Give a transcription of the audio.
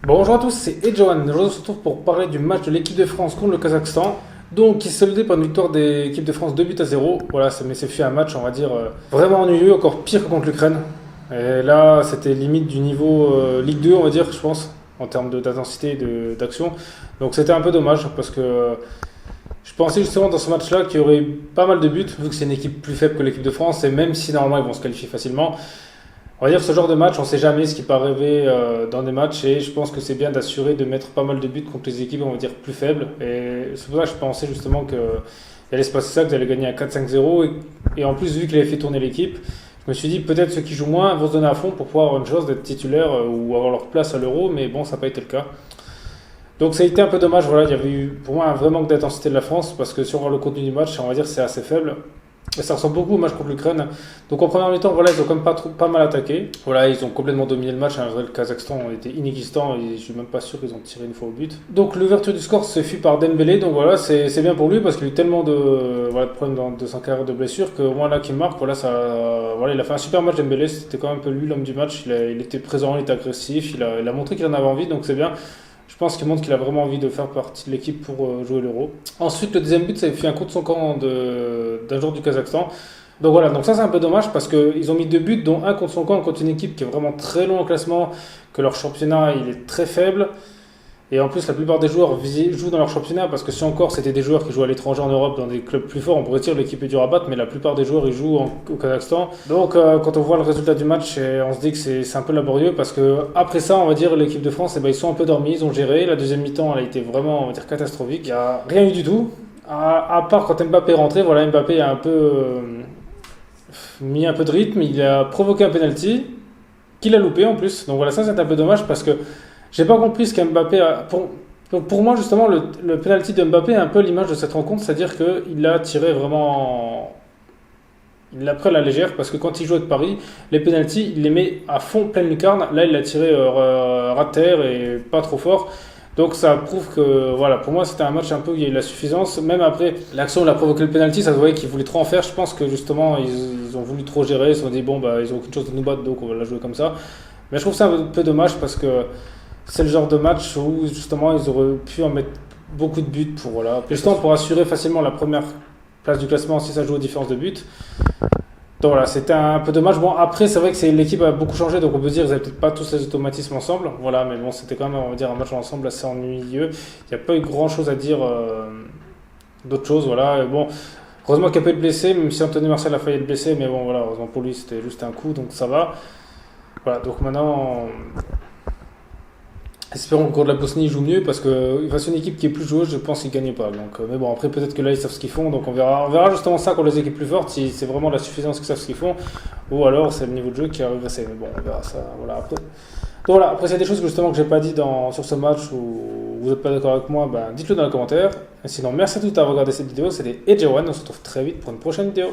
Bonjour à tous, c'est Edjohan. Aujourd'hui, on se retrouve pour parler du match de l'équipe de France contre le Kazakhstan. Donc, qui s'est soldé par une victoire de l'équipe de France 2 buts à 0. Voilà, mais c'est fait un match, on va dire, vraiment ennuyeux, encore pire que contre l'Ukraine. Et là, c'était limite du niveau Ligue 2, on va dire, je pense, en termes d'intensité et d'action. Donc, c'était un peu dommage parce que je pensais justement dans ce match-là qu'il y aurait pas mal de buts, vu que c'est une équipe plus faible que l'équipe de France. Et même si normalement ils vont se qualifier facilement, on va dire ce genre de match, on ne sait jamais ce qui peut arriver dans des matchs et je pense que c'est bien d'assurer de mettre pas mal de buts contre les équipes, on va dire, plus faibles. Et c'est pour ça que je pensais justement qu'il allait se passer ça, que vous allez gagner à 4-5-0. Et en plus, vu qu'il avait fait tourner l'équipe, je me suis dit peut-être ceux qui jouent moins vont se donner à fond pour pouvoir avoir une chance d'être titulaire ou avoir leur place à l'Euro, mais bon, ça n'a pas été le cas. Donc ça a été un peu dommage, voilà, il y avait eu pour moi un vrai manque d'intensité de la France parce que si on voit le contenu du match, on va dire que c'est assez faible. Et ça ressemble beaucoup au match contre l'Ukraine. Donc en première mi-temps, voilà, ils ont quand même pas mal attaqué. Voilà, ils ont complètement dominé le match. Le Kazakhstan était inexistant et je suis même pas sûr qu'ils ont tiré une fois au but. Donc l'ouverture du score se fit par Dembélé. Donc voilà, c'est bien pour lui parce qu'il a eu tellement de problèmes de sa carrière de blessure qu'au moins là qu'il marque, voilà, voilà, il a fait un super match Dembélé. C'était quand même un peu lui l'homme du match. Il était présent, il était agressif, il a montré qu'il en avait envie, donc c'est bien. Je pense qu'il montre qu'il a vraiment envie de faire partie de l'équipe pour jouer l'Euro. Ensuite, le deuxième but, ça a fait un coup de son camp d'un joueur du Kazakhstan. Donc voilà, donc ça c'est un peu dommage parce qu'ils ont mis deux buts, dont un contre son camp, contre une équipe qui est vraiment très loin au classement, que leur championnat il est très faible. Et en plus, la plupart des joueurs jouent dans leur championnat parce que si encore c'était des joueurs qui jouent à l'étranger en Europe dans des clubs plus forts, on pourrait dire l'équipe est dure à battre, mais la plupart des joueurs ils jouent au Kazakhstan. Donc quand on voit le résultat du match, on se dit que c'est un peu laborieux parce que après ça, on va dire l'équipe de France, ils sont un peu dormis, ils ont géré. La deuxième mi-temps, elle a été vraiment, on va dire, catastrophique. Il n'y a rien eu du tout. À part quand Mbappé est rentré, voilà, Mbappé a un peu mis un peu de rythme, il a provoqué un penalty qu'il a loupé en plus. Donc voilà, ça c'est un peu dommage parce que j'ai pas compris ce qu'Mbappé a. Pour moi, justement, le penalty de Mbappé est un peu l'image de cette rencontre, c'est-à-dire qu'il l'a tiré vraiment. Il l'a pris à la légère parce que quand il joue avec Paris, les penalties, il les met à fond pleine lucarne. Là, il l'a tiré ras de terre et pas trop fort. Donc ça prouve que, voilà, pour moi, c'était un match un peu où il y a eu la suffisance. Même après l'action où il a provoqué le penalty, ça se voyait qu'ils voulaient trop en faire. Je pense que justement, ils ont voulu trop gérer. Ils se sont dit, bon, bah, ils ont aucune chose de nous battre, donc on va la jouer comme ça. Mais je trouve ça un peu dommage parce que c'est le genre de match où justement ils auraient pu en mettre beaucoup de buts pour, voilà, justement pour assurer facilement la première place du classement si ça joue aux différences de buts. Donc voilà, c'était un peu dommage. Bon, après, c'est vrai que l'équipe a beaucoup changé, donc on peut dire qu'ils n'avaient peut-être pas tous les automatismes ensemble. Voilà, mais bon, c'était quand même, on va dire, un match ensemble assez ennuyeux. Il n'y a pas eu grand-chose à dire d'autre chose. Voilà, et bon, heureusement qu'il n'y a pas eu de blessé, même si Anthony Martial a failli être blessé, mais bon, voilà, heureusement pour lui, c'était juste un coup, donc ça va. Voilà, donc maintenant, espérons que la Bosnie joue mieux parce que face à une équipe qui est plus joueuse, je pense qu'ils ne gagnent pas. Donc, mais bon, après peut-être que là ils savent ce qu'ils font, donc on verra justement ça contre les équipes plus fortes, si c'est vraiment la suffisance qu'ils savent ce qu'ils font, ou alors c'est le niveau de jeu qui a régressé. Mais bon, on verra ça. Voilà, après. Donc voilà, après il y a des choses que justement que j'ai pas dit sur ce match ou vous n'êtes pas d'accord avec moi, ben, dites-le dans les commentaires. Et sinon, merci à tous d'avoir regardé cette vidéo, c'était Edgewan, on se retrouve très vite pour une prochaine vidéo.